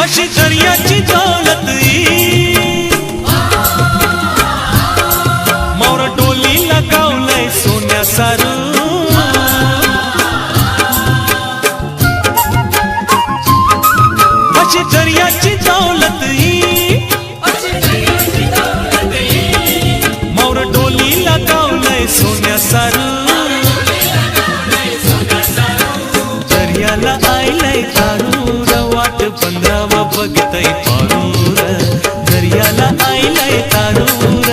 अशी दर्याची दौलत मोर डोलीला गावलंय सोन्या सारू अशी दर्याची दौलत मोर डोलीला गावलंय सोन्या सारू दर्याला आयलंय तारूर वाट पंधरावा बघतय पारूर दर्याला आयलंय तारूर